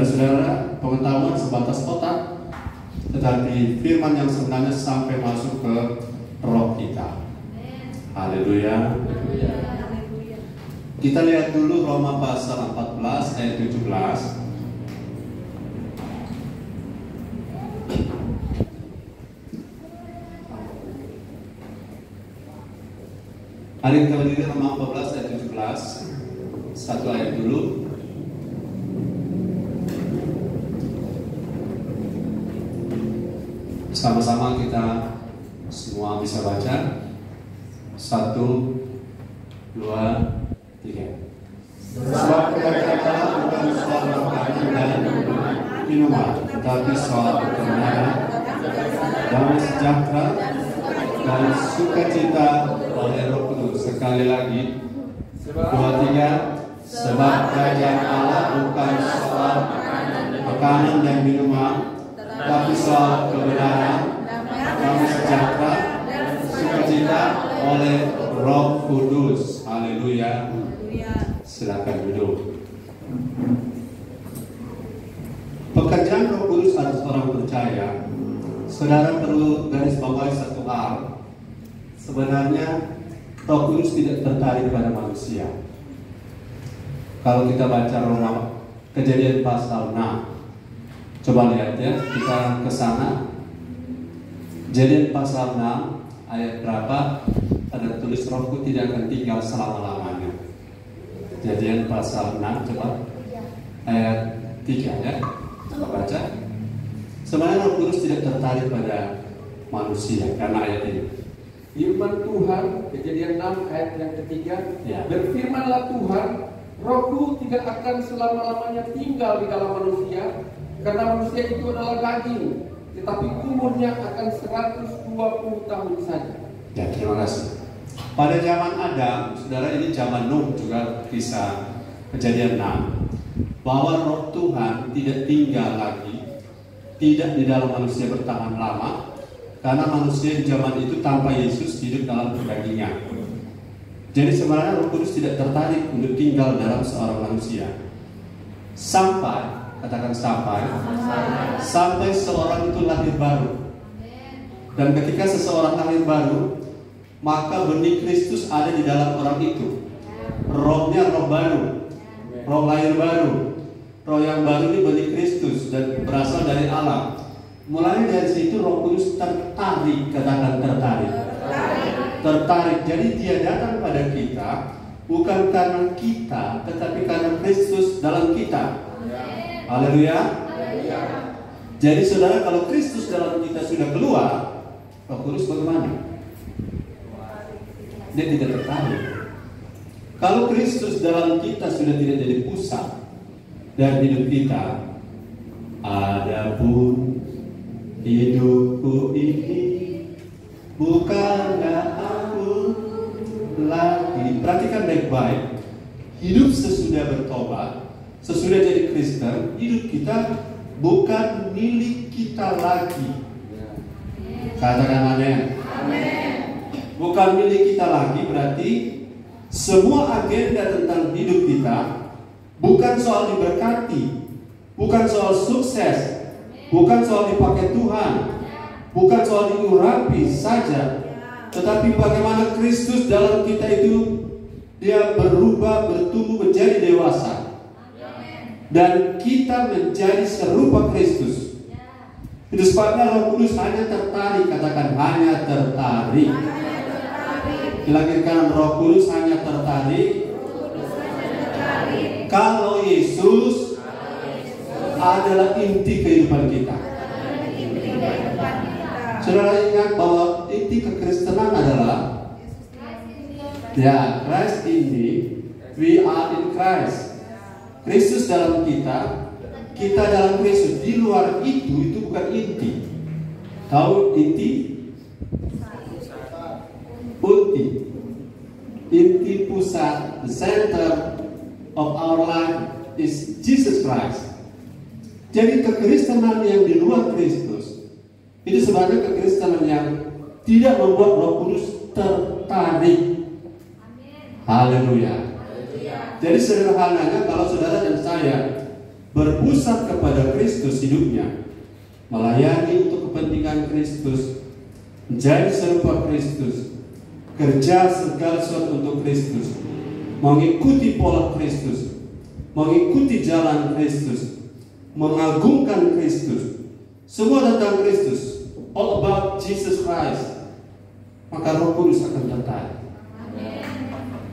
Saudara-saudara, pengetahuan sebatas otak, tetapi firman yang sebenarnya sampai masuk ke roh kita. Haleluya. Kita lihat dulu Roma pasal 14 ayat 17. Hari kita berdiri Roma 14 ayat 17. Satu ayat dulu. Sama-sama kita semua bisa baca. 1, 2, 3. Sebab kata-kata bukan soal makanan dan minuman, tetapi soal kebenaran, damai sejahtera, dan sukacita oleh Roh Kudus. Sekali lagi, 2, 3. Sebab kerajaan Allah bukan soal makanan dan minuman, tapi soal kebenaran, damai sejahtera, sukacita oleh Roh Kudus. Haleluya. Silakan duduk. Pekerjaan Roh Kudus atas orang percaya, saudara perlu garis bawahi satu hal. Sebenarnya Roh Kudus tidak tertarik pada manusia. Kalau kita baca Roma Kejadian pasal 6, coba lihat ya, kita ke sana. Kejadian pasal 6 ayat berapa? Ada tulis Rohku tidak akan tinggal selama-lamanya. Kejadian pasal 6, coba ayat 3 ya. Coba baca. Sebenarnya Roh Kudus tidak tertarik pada manusia karena ayat ini. Firman Tuhan, Kejadian 6 ayat yang ketiga, Ya. Berfirmanlah Tuhan, Rohku tidak akan selama-lamanya tinggal di dalam manusia, karena manusia itu adalah daging, tetapi umurnya akan 120 tahun saja. Ya, terima kasih. Pada zaman Adam, saudara, ini zaman Nuh juga bisa Kejadian 6, bahwa Roh Tuhan tidak tinggal lagi, tidak di dalam manusia bertahan lama, karena manusia di zaman itu tanpa Yesus hidup dalam kedagingan. Jadi sebenarnya Roh Kudus tidak tertarik untuk tinggal dalam seorang manusia. Sampai, katakan sampai seorang itu lahir baru. Dan ketika seseorang lahir baru, maka benih Kristus ada di dalam orang itu. Rohnya roh baru, roh lahir baru. Roh yang baru ini benih Kristus dan berasal dari Allah. Mulai dari situ Roh Kudus tertarik, katakan tertarik. Jadi dia datang pada kita bukan karena kita, tetapi karena Kristus dalam kita. Haleluya. Jadi saudara, kalau Kristus dalam kita sudah keluar, Roh Kudus bagaimana? Dia tidak tertarik. Kalau Kristus dalam kita sudah tidak jadi pusat dan hidup kita, adapun hidupku ini bukanlah aku lagi. Perhatikan baik-baik. Hidup sesudah bertobat, sesudah jadi Kristen, hidup kita bukan milik kita lagi. Katakan amin. Bukan milik kita lagi, berarti semua agenda tentang hidup kita bukan soal diberkati, bukan soal sukses, bukan soal dipakai Tuhan, bukan soal diurapi saja, tetapi bagaimana Kristus dalam kita itu dia berubah, bertumbuh menjadi dewasa, dan kita menjadi serupa Kristus. Itu sebabnya Roh Kudus hanya tertarik, katakan hanya tertarik. Dilahirkan Roh Kudus hanya tertarik kalau Yesus adalah inti kehidupan kita. Saudara ingat bahwa inti kekristenan adalah Christ in me, we are in Christ. Kristus dalam kita, kita dalam Kristus. Di luar itu bukan inti. Tahu inti? Inti pusat, the center of our life is Jesus Christ. Jadi kekristenan yang di luar Kristus itu sebenarnya kekristenan yang tidak membuat Roh Kudus tertarik. Haleluya. Jadi sederhananya, kalau saudara dan saya berpusat kepada Kristus hidupnya, melayani untuk kepentingan Kristus, menjadi serupa Kristus, kerja segala sesuatu untuk Kristus, mengikuti pola Kristus, mengikuti jalan Kristus, mengagungkan Kristus, semua tentang Kristus, all about Jesus Christ, maka Roh Kudus akan tertarik.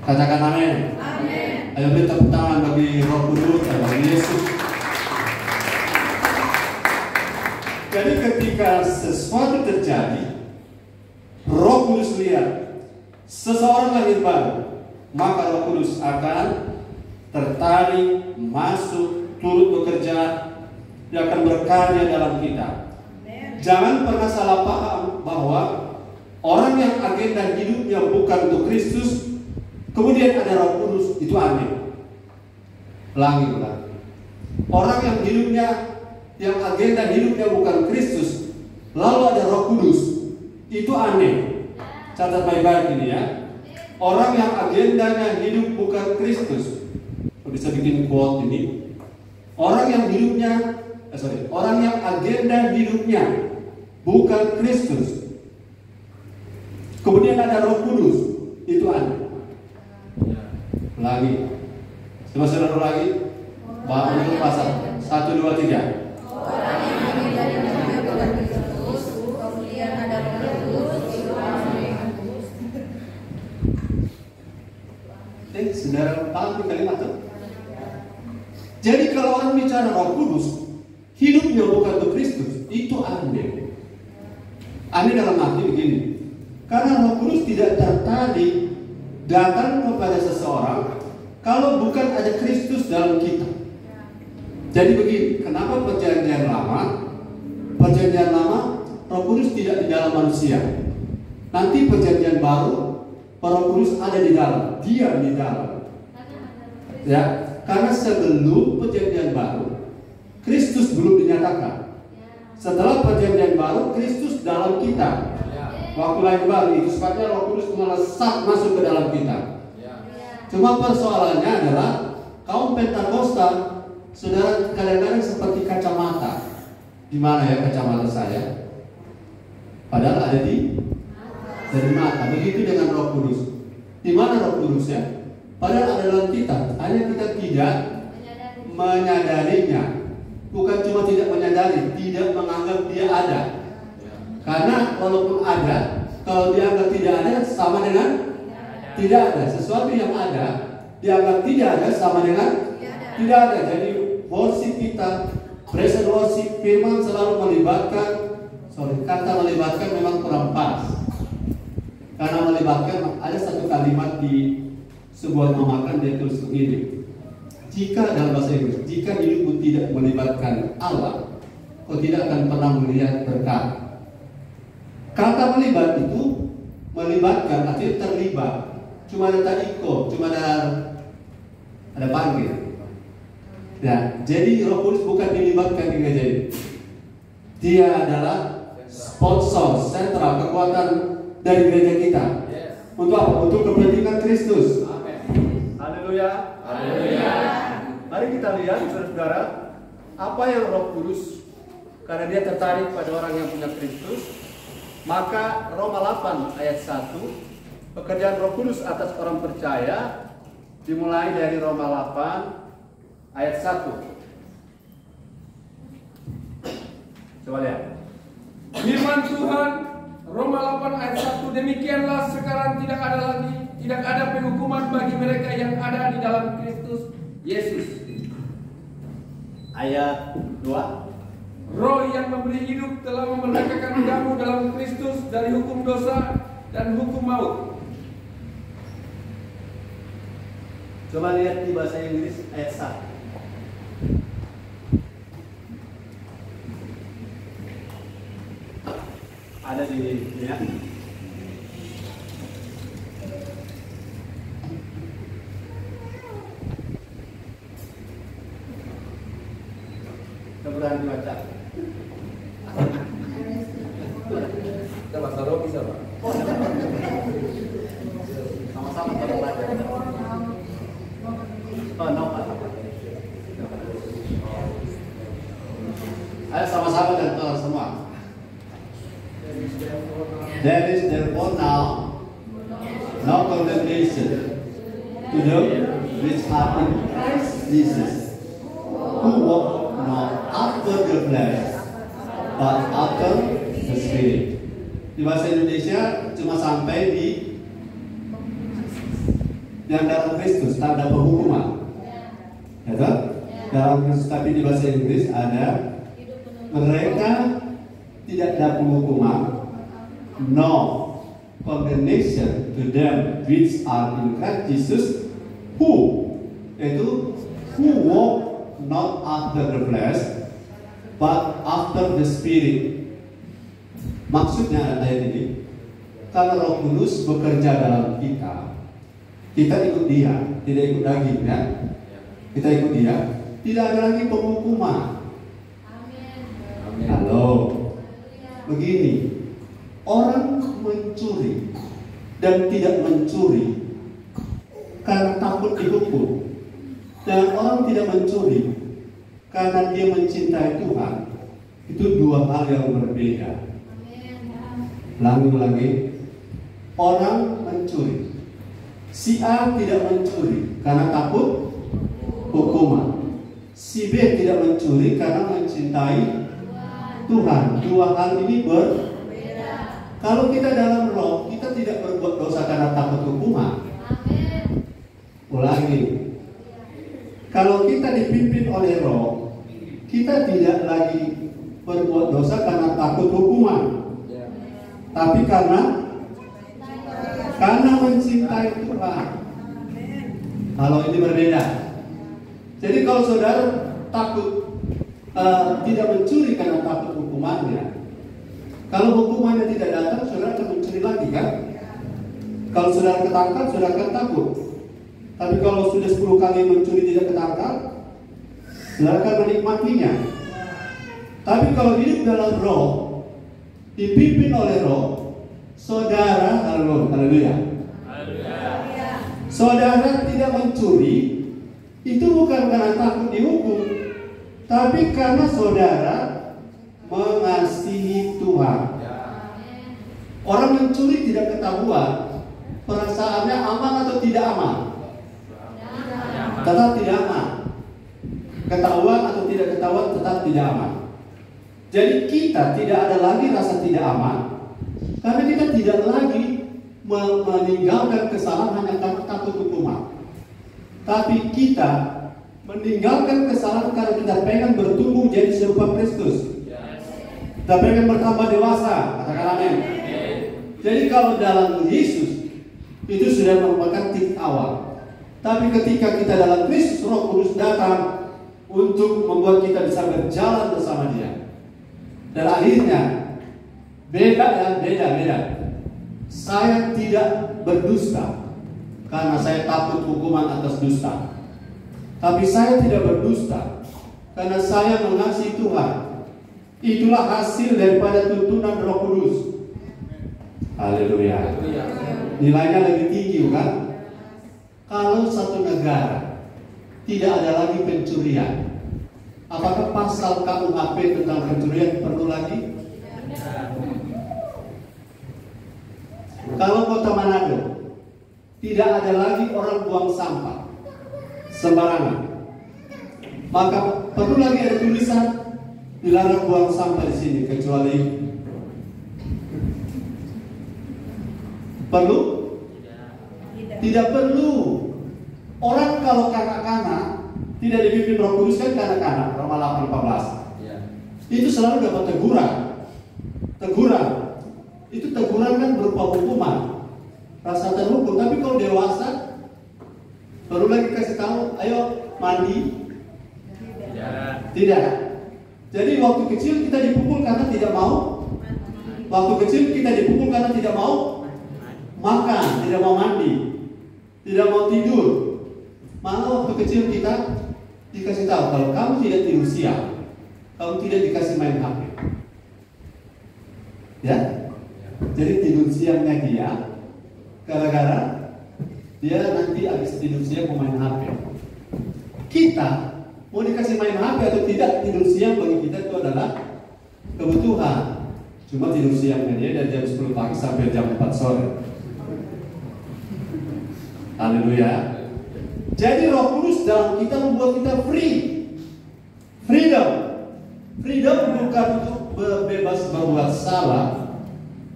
Katakan amin. Ayo beri tepuk tangan bagi Roh Kudus dan bagi Yesus. Jadi ketika sesuatu terjadi, Roh Kudus lihat seseorang lahir baru, maka Roh Kudus akan tertarik, masuk, turut bekerja, dia akan berkarya dalam kita. Jangan pernah salah paham bahwa orang yang agenda hidupnya bukan untuk Kristus, kemudian ada Roh Kudus, itu aneh. Ulangi. Orang yang hidupnya, yang agenda hidupnya bukan Kristus, lalu ada Roh Kudus, itu aneh. Catat baik-baik ini ya. Orang yang agendanya hidup bukan Kristus, bisa bikin quote ini. Orang yang agenda hidupnya bukan Kristus, kemudian ada Roh Kudus, itu aneh. Lagi, coba saudara lagi. Bahwa itu pasal 1, 2, 3. Orang yang agenda hidupnya bukan Kristus, kemudian ada Roh Kudus, itu aneh. Saudara paham kalimat itu? Jadi kalau orang bicara Roh Kudus, hidupnya bukan untuk Kristus, itu aneh. Aneh dalam arti begini, karena Roh Kudus tidak tertarik datang kepada seseorang kalau bukan ada Kristus dalam kita. Jadi begini, kenapa perjanjian lama Roh Kudus tidak di dalam manusia. Nanti perjanjian baru Roh Kudus ada di dalam, dia di dalam. Ya, karena sebelum perjanjian baru Kristus belum dinyatakan. Setelah perjanjian baru Kristus dalam kita. Waktu lahir baru itu sebabnya Roh Kudus melesat masuk ke dalam kita. Cuma persoalannya adalah kaum Pentakosta, saudara, kadang-kadang seperti kacamata. Di mana ya kacamata saya? Padahal ada di mata. Begitu dengan Roh Kudus. Di mana Roh Kudusnya? Padahal ada dalam kita. Hanya kita tidak menyadarinya. Bukan cuma tidak menyadari, tidak menganggap dia ada. Karena walaupun ada, kalau dianggap tidak ada sama dengan tidak ada. Sesuatu yang ada dianggap tidak ada sama dengan tidak ada. Jadi worship kita, present worship, firman selalu melibatkan. Kata melibatkan memang kurang pas. Karena melibatkan ada satu kalimat di sebuah memakan dia tulis begini. Jika dalam bahasa Inggris, jika hidupmu tidak melibatkan Allah, kau tidak akan pernah melihat berkat. Kata melibat itu melibatkan, artinya terlibat. Cuma ada taiko, cuma ada panggil. Ya, jadi Roh Kudus bukan dilibatkan di gereja ini. Dia adalah sponsor sentral kekuatan dari gereja kita. Untuk apa? Untuk kepentingan Kristus. Haleluya. Haleluya. Mari kita lihat saudara-saudara, apa yang Roh Kudus, karena dia tertarik pada orang yang punya Kristus. Maka Roma 8 ayat 1, pekerjaan Roh Kudus atas orang percaya dimulai dari Roma 8 ayat 1. Coba lihat. Firman Tuhan Roma 8 ayat 1, demikianlah sekarang tidak ada penghukuman bagi mereka yang ada di dalam Kristus Yesus. Ayat 2. Roh yang memberi hidup telah memerdekakan kamu dalam Kristus dari hukum dosa dan hukum maut. Coba lihat di bahasa Inggris ayat 1. Ada di sini ya. Kita berani baca. Kita bahasa roh bisa, Pak? Sama-sama kita belajar. Oh, no, Pak. Ayo sama-sama dan Tuhan semua. There is therefore now no condemnation to them which are in Christ Jesus, who walk not after the flesh, but after the Spirit. Di bahasa Indonesia cuma sampai di yang dalam Kristus, tak ada penghukuman. Ya kan? Dalam Kristus, tapi di bahasa Inggris ada mereka tidak ada penghukuman, no condemnation to them which are in Christ Jesus, who, yaitu who walk not after the flesh, but after the Spirit. Maksudnya ayat ini, kalau Roh Kudus bekerja dalam kita, kita ikut Dia, tidak ikut daging, ya. Kita ikut Dia, tidak ada lagi penghukuman. Amin. Halo. Begini, orang mencuri dan tidak mencuri karena takut dihukum, dan orang tidak mencuri karena dia mencintai Tuhan, itu dua hal yang berbeda. Ulangi, orang mencuri, si A tidak mencuri karena takut hukuman, si B tidak mencuri karena mencintai Tuhan. Dua hal ini berbeda. Kalau kita dalam Roh, kita tidak berbuat dosa karena takut hukuman. Ulangi, kalau kita dipimpin oleh Roh, kita tidak lagi berbuat dosa karena takut hukuman, tapi karena mencintai Tuhan. Kalau ini berbeda. Jadi kalau saudara takut tidak mencuri karena takut hukumannya, kalau hukumannya tidak datang, saudara akan mencuri lagi, kan? Kalau saudara ketangkap, saudara akan takut. Tapi kalau sudah 10 kali mencuri tidak ketangkap, saudara akan menikmatinya. Tapi kalau hidup dalam Roh, dipimpin oleh Roh, saudara, haleluya. Saudara tidak mencuri, itu bukan karena takut dihukum, tapi karena saudara mengasihi Tuhan. Orang mencuri tidak ketahuan, perasaannya aman atau tidak aman? Tetap tidak aman. Ketahuan atau tidak ketahuan, tetap tidak aman. Jadi kita tidak ada lagi rasa tidak aman, karena kita tidak lagi meninggalkan kesalahan hanya karena takut hukuman. Tapi kita meninggalkan kesalahan karena kita pengen bertumbuh jadi serupa Kristus. Kita pengen bertambah dewasa, katakan amin. Jadi kalau dalam Yesus, itu sudah merupakan titik awal. Tapi ketika kita dalam Kristus, Roh Kudus datang untuk membuat kita bisa berjalan bersama Dia. Dan akhirnya beda. Saya tidak berdusta karena saya takut hukuman atas dusta. Tapi saya tidak berdusta karena saya mengasihi Tuhan. Itulah hasil daripada tuntunan Roh Kudus. Haleluya. Nilainya lebih tinggi, kan? Kalau satu negara tidak ada lagi pencurian, apakah pasal KUHP tentang pencurian perlu lagi? Kalau kota Manado tidak ada lagi orang buang sampah sembarangan, maka perlu lagi ada tulisan dilarang buang sampah di sini, kecuali perlu? Tidak perlu. Orang kalau kanak-kanak tidak dipimpin Roh Kudus, kan kanak-kanak, Roma 8:14. Itu selalu dapat teguran. Itu teguran kan berupa hukuman, rasa terhukum. Tapi kalau dewasa, perlu lagi kasih tahu, ayo mandi. Tidak. Jadi waktu kecil kita dipukul karena tidak mau. Waktu kecil kita dipukul karena tidak mau makan, tidak mau mandi, tidak mau tidur. Malah waktu kecil kita dikasih tahu, kalau kamu tidak tidur siang, kamu tidak dikasih main HP. Ya? Jadi tidur siangnya dia, gara-gara dia nanti habis tidur siang mau main HP. Kita Mau dikasih main HP atau tidak, tidur siang bagi kita itu adalah kebutuhan. Cuma tidur siangnya dia dari jam 10 pagi sampai jam 4 sore. Haleluya. Jadi Roh Kudus dalam kita membuat kita free. Freedom. Freedom bukan untuk bebas berbuat salah,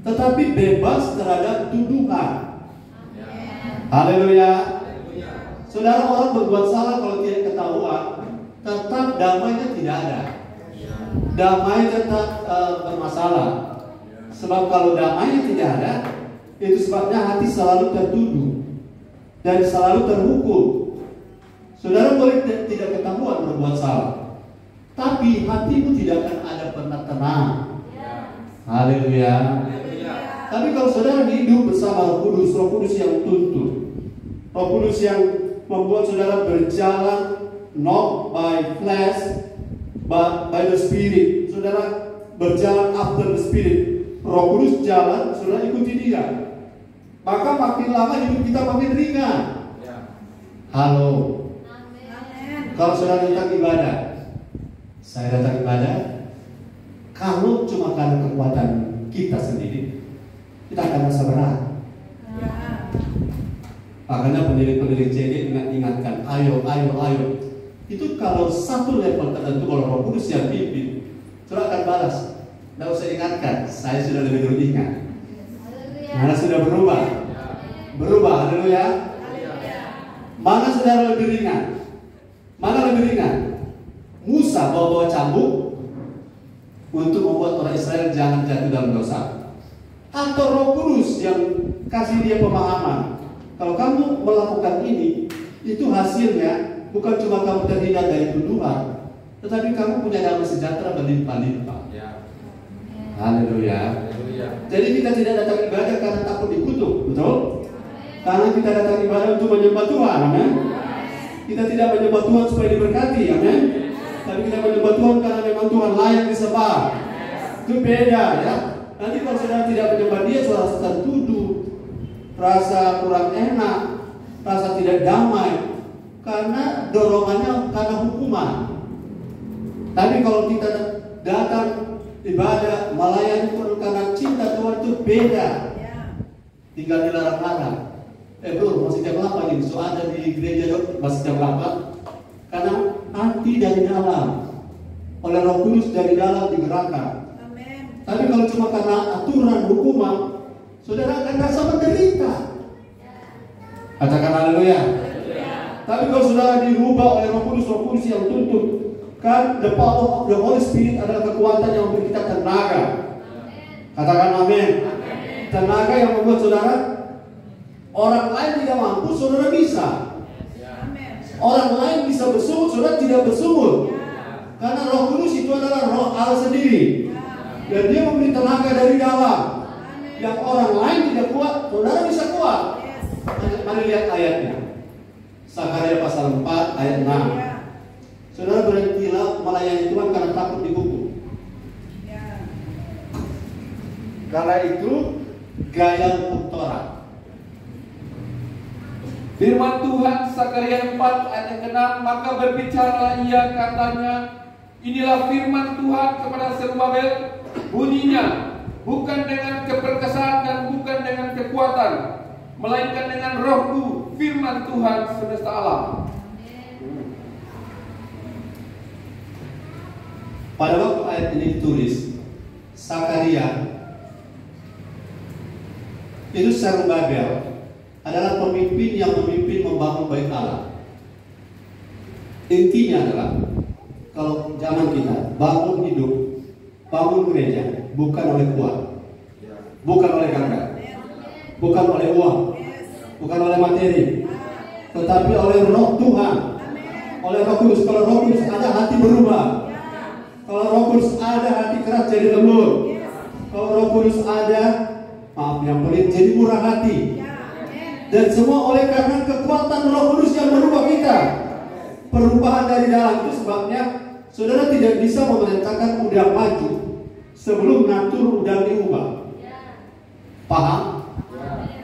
tetapi bebas terhadap tuduhan. Haleluya. Saudara, orang berbuat salah kalau tidak ketahuan, tetap damainya tidak ada. Damai tetap bermasalah. Sebab kalau damainya tidak ada, itu sebabnya hati selalu tertuduh dan selalu terhukum. Saudara boleh tidak ketahuan berbuat salah, tapi hatimu tidak akan ada pernah tenang. Haleluya. Tapi kalau saudara hidup bersama Roh Kudus yang tuntun, Roh Kudus yang membuat saudara berjalan not by flesh but by the Spirit. Saudara berjalan after the Spirit. Roh Kudus jalan, saudara ikuti dia. Maka makin lama hidup kita makin ringan. Halo. Kalau saudara datang ibadah, saya datang ibadah, kalau cuma karena kekuatan kita sendiri, kita akan merasa berat. Makanya pendiri-pendiri CD ingatkan, ayo. Itu kalau satu level tertentu, kalau Roh Kudus yang pimpin, saudara akan balas. Tidak usah ingatkan, saya sudah lebih dulu ingat. Mana sudah berubah, haleluya. Mana saudara lebih ringan? Mana lebih ringan? Musa bawa cambuk untuk membuat orang Israel jangan jatuh dalam dosa, atau Roh Kudus yang kasih dia pemahaman. Kalau kamu melakukan ini, itu hasilnya bukan cuma kamu terhindar dari tuduhan, tetapi kamu punya damai sejahtera berlimpah-limpah. Haleluya. Jadi kita tidak datang ibadah karena takut dikutuk, betul? Karena kita datang ibadah untuk menyembah Tuhan, amin. Kita tidak menyembah Tuhan supaya diberkati, amin. Tapi kita menyembah Tuhan karena memang Tuhan layak disembah. Itu beda, ya. Nanti kalau saudara tidak menyembah Dia, saudara tertuduh, rasa kurang enak, rasa tidak damai, karena dorongannya karena hukuman. Tapi kalau kita datang ibadah, melayani Tuhan karena cinta Tuhan, itu beda. Tinggal dilarang-larang. Bro, masih jam 8 ini, so ada di gereja dok, masih jam 8. Karena hati dari dalam, oleh Roh Kudus dari dalam digerakkan. Amen. Tapi kalau cuma karena aturan hukuman, saudara akan rasa menderita. Katakan haleluya. Tapi kalau saudara dirubah oleh Roh Kudus yang tuntun, kan the power of the Holy Spirit adalah kekuatan yang memberi kita tenaga. Katakan amin. Tenaga yang membuat saudara, orang lain tidak mampu, saudara bisa. Orang lain bisa bersungut, saudara tidak bersungut. Karena Roh Kudus itu adalah Roh Allah sendiri, dan Dia memberi tenaga dari dalam. Yang orang lain tidak kuat, saudara bisa kuat. Mari lihat ayatnya. Sakaria pasal 4 ayat 6. Saudara berhentilah melayani Tuhan karena takut dihukum. Karena itu gaya untuk Torah. Firman Tuhan Sakaria 4 ayat yang ke-6, maka berbicaralah ia katanya, inilah firman Tuhan kepada Zerubabel, bunyinya bukan dengan keperkasaan dan bukan dengan kekuatan, melainkan dengan Rohku, firman Tuhan semesta alam. Pada waktu ayat ini ditulis, Sakaria itu Zerubabel adalah pemimpin yang memimpin membangun bait Allah. Intinya adalah, kalau zaman kita bangun hidup, bangun gereja bukan oleh kuat, bukan oleh gagah, bukan oleh uang, bukan oleh materi, tetapi oleh Roh Tuhan, oleh Roh Kudus. Kalau Roh Kudus ada, hati berubah. Kalau Roh Kudus ada, hati keras jadi lembut. Kalau Roh Kudus ada, maaf yang pelit, jadi murah hati. Dan semua oleh karena kekuatan Roh Kudus yang merubah kita. Perubahan dari dalam, itu sebabnya saudara tidak bisa memerintahkan udang maju sebelum natur udang diubah. Paham?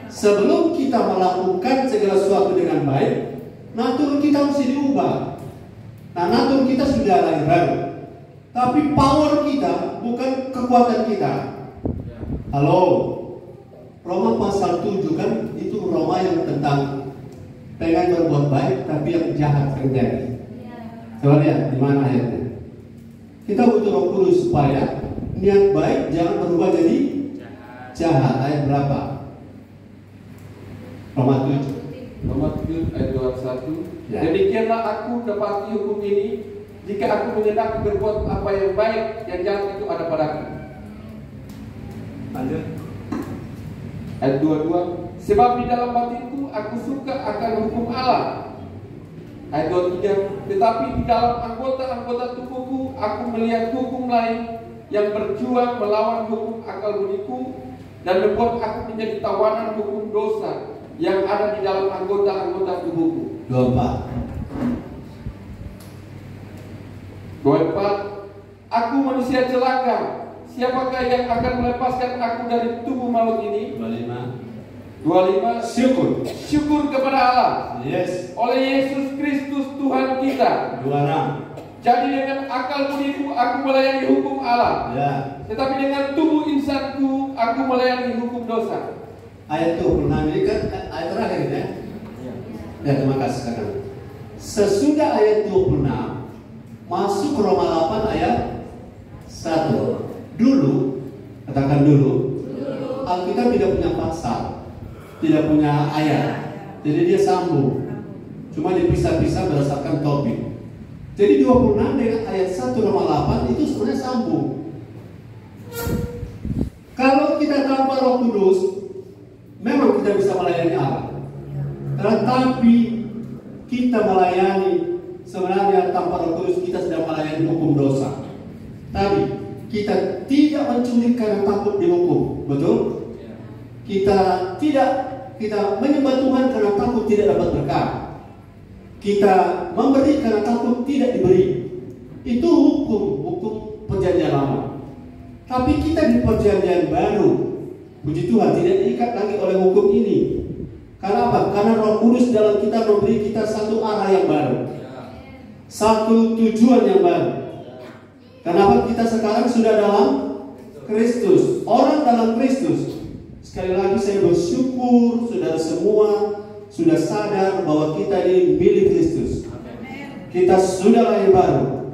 Sebelum kita melakukan segala sesuatu dengan baik, natur kita mesti diubah. Nah, natur kita sudah lahir baru. Tapi power kita bukan kekuatan kita. Halo. Roma pasal 7 kan itu Roma yang tentang pengen berbuat baik tapi yang jahat terjadi. Coba lihat di mana ayatnya. Kita butuh Roh Kudus supaya niat baik jangan berubah jadi jahat. Ayat berapa? Roma 7. Roma 7 ayat 21. Ya. Demikianlah aku dapati hukum ini, jika aku mengendaki berbuat apa yang baik, yang jahat itu ada padaku. Lanjut. Ayat 22. Sebab di dalam batinku aku suka akan hukum Allah. Ayat 23. Tetapi di dalam anggota-anggota tubuhku aku melihat hukum lain yang berjuang melawan hukum akal budiku dan membuat aku menjadi tawanan hukum dosa yang ada di dalam anggota-anggota tubuhku. 24. Aku manusia celaka. Siapakah yang akan melepaskan aku dari tubuh maut ini? 25. Syukur kepada Allah. Yes. Oleh Yesus Kristus Tuhan kita. 26. Jadi dengan akal budiku aku melayani hukum Allah. Ya. Tetapi dengan tubuh insanku aku melayani hukum dosa. Ayat 26 ini kan ayat terakhir ya. Ya, terima kasih kakak. Sesudah ayat 26 masuk Roma 8 ayat 1. Dulu, katakan dulu, Alkitab tidak punya pasal, tidak punya ayat, jadi dia sambung, cuma dipisah-pisah berdasarkan topik. Jadi 26 dengan ayat 1 Roma 8 itu sebenarnya sambung. Kalau kita tanpa Roh Kudus, memang kita bisa melayani Allah. Tetapi kita melayani sebenarnya tanpa Roh Kudus kita sedang melayani hukum dosa. Tadi kita tidak mencuri karena takut dihukum, betul? Kita menyembah Tuhan karena takut tidak dapat berkah. Kita memberi karena takut tidak diberi. Itu hukum perjanjian lama. Tapi kita di perjanjian baru, puji Tuhan, tidak diikat lagi oleh hukum ini. Karena apa? Karena Roh Kudus dalam kita memberi kita satu arah yang baru, satu tujuan yang baru. Kenapa kita sekarang sudah dalam Kristus, orang dalam Kristus. Sekali lagi saya bersyukur saudara semua sudah sadar bahwa kita ini milik Kristus. Kita sudah lahir baru.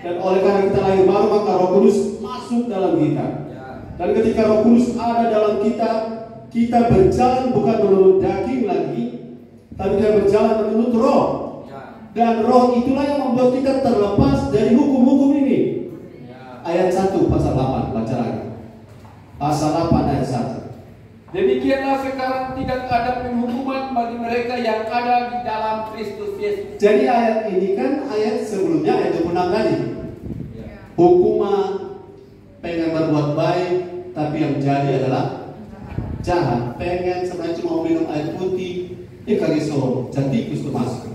Dan oleh karena kita lahir baru maka Roh Kudus masuk dalam kita. Dan ketika Roh Kudus ada dalam kita, kita berjalan bukan menurut daging lagi, tapi kita berjalan menurut Roh. Dan Roh itulah yang membuat kita terlepas dari hukum-hukum ini. Ayat 1 pasal 8, baca lagi. Pasal 8 ayat 1. Demikianlah sekarang tidak ada penghukuman bagi mereka yang ada di dalam Kristus Yesus. Jadi ayat ini kan ayat sebelumnya, ayat 26 tadi. Hukuman, pengen berbuat baik, tapi yang jadi adalah jahat. Pengen sebenarnya cuma minum air putih, kagiso, jatikus masuk.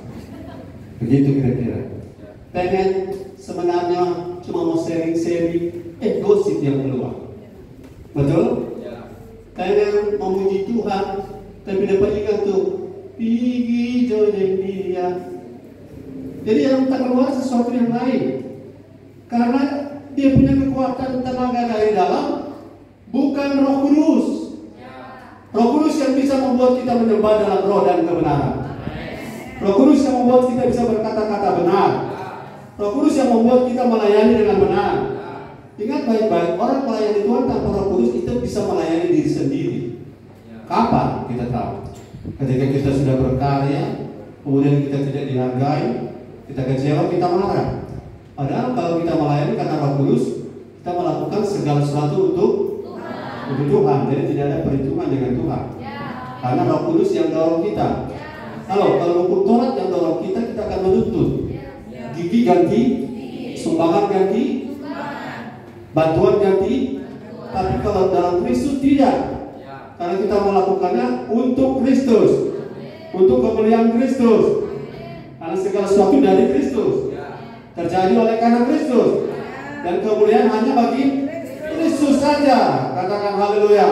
Begitu kira-kira. Pengen sebenarnya cuma mau sharing-sharing, gosip yang keluar. Betul? Pengen memuji Tuhan, tapi dapat ingat tuh, pigi jodoh dia. Jadi yang tak keluar sesuatu yang lain. Karena dia punya kekuatan tenaga dari dalam, bukan Roh Kudus. Roh Kudus yang bisa membuat kita menyembah dalam roh dan kebenaran. Roh Kudus yang membuat kita bisa berkata-kata benar. Roh Kudus yang membuat kita melayani dengan benar. Ingat baik-baik, orang melayani Tuhan tanpa Roh Kudus itu bisa melayani diri sendiri. Kapan kita tahu? Ketika kita sudah berkarya, kemudian kita tidak dihargai, kita kecewa, kita marah. Padahal kalau kita melayani karena Roh Kudus, kita melakukan segala sesuatu untuk Tuhan. Jadi tidak ada perhitungan dengan Tuhan. Karena Roh Kudus yang dorong kita. Kalau hukum Taurat yang dorong kita, kita akan menuntut. Gigi ganti, sumbangan ganti, bantuan ganti. Tapi kalau dalam Kristus tidak. Karena kita melakukannya untuk Kristus, untuk kemuliaan Kristus. Karena segala sesuatu dari Kristus, terjadi oleh karena Kristus, dan kemuliaan hanya bagi Kristus saja. Katakan haleluya.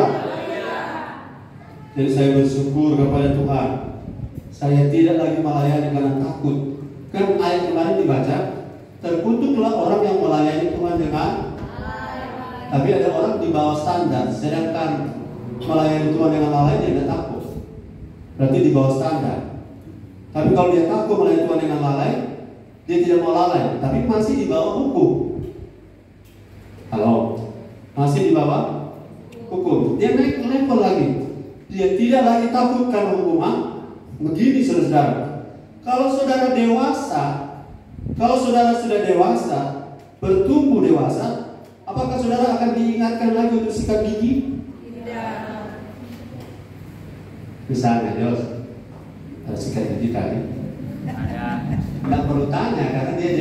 Jadi saya bersyukur kepada Tuhan. Saya tidak lagi melayani karena takut, Kan ayat kemarin dibaca, terkutuklah orang yang melayani Tuhan dengan, tapi ada orang di bawah standar, sedangkan melayani Tuhan dengan lalai dia tidak takut. Berarti di bawah standar. Tapi kalau dia takut melayani Tuhan dengan lalai, dia tidak mau lalai, tapi masih di bawah hukum. Halo, masih di bawah hukum. Dia naik level lagi. Dia tidak lagi takut karena hukuman. Begini saudara, kalau saudara dewasa, kalau saudara sudah dewasa, bertumbuh dewasa, apakah saudara akan diingatkan lagi untuk sikat gigi? Tidak. Misalnya, Yos, harus sikat gigi tadi. Nggak perlu tanya karena dia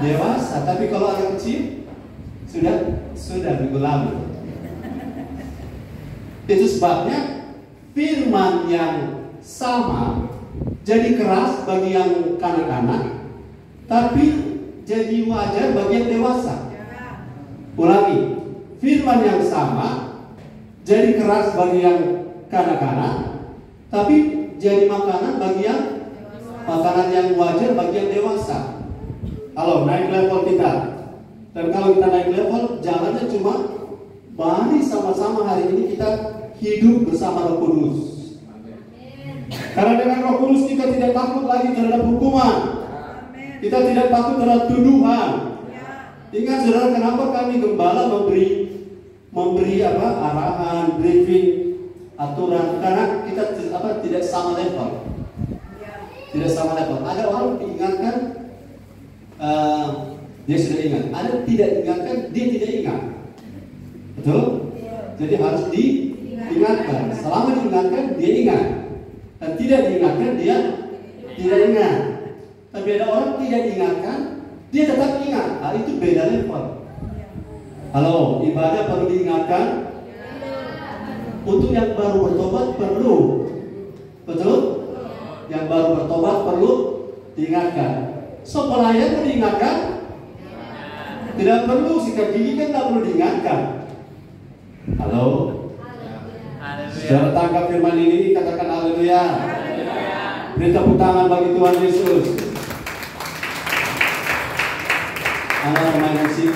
dewasa. Tapi kalau anak kecil sudah minggu lalu. Itu sebabnya firman yang sama jadi keras bagi yang kanak-kanak, tapi jadi wajar bagi yang dewasa. Ulangi, firman yang sama jadi keras bagi yang kanak-kanak, tapi jadi makanan bagi yang wajar bagi yang dewasa. Halo, naik level kita. Dan kalau kita naik level, jangannya cuma mari sama-sama hari ini kita hidup bersama Roh Kudus. Karena dengan Roh Kudus kita tidak takut lagi terhadap hukuman. Kita tidak takut terhadap tuduhan. Ingat saudara, kenapa kami gembala memberi arahan, briefing, aturan? Karena kita tidak sama level. Tidak sama level. Ada orang diingatkan, dia sudah ingat. Ada tidak diingatkan, dia tidak ingat. Betul? Jadi harus diingatkan. Selama diingatkan, dia ingat. Dan tidak diingatkan, dia tidak ingat. Tapi ada orang tidak diingatkan, dia tetap ingat. Itu beda level. Halo, ibadah perlu diingatkan. Untuk yang baru bertobat perlu. Betul? Yang baru bertobat perlu diingatkan. So pelayan perlu diingatkan? Tidak perlu, sikat gigi kan tidak perlu diingatkan. Halo? Saudara tangkap firman ini, katakan haleluya. Beri tepuk tangan bagi Tuhan Yesus. Anak main musik.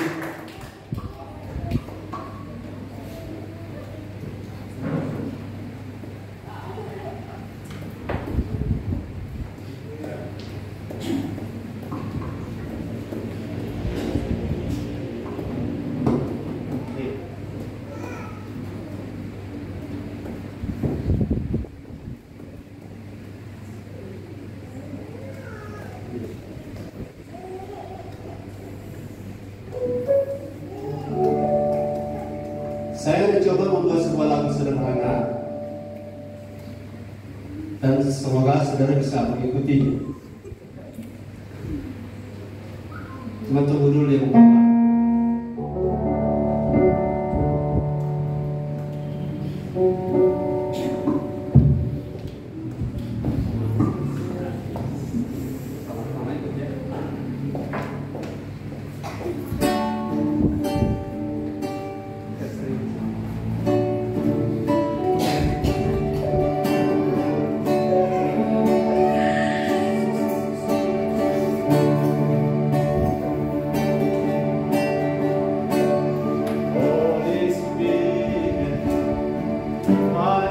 Saya mencoba membuat sebuah lagu sederhana dan semoga saudara bisa mengikutinya. Cuma tunggu dulu ya. My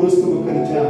Roh Kudus bekerja.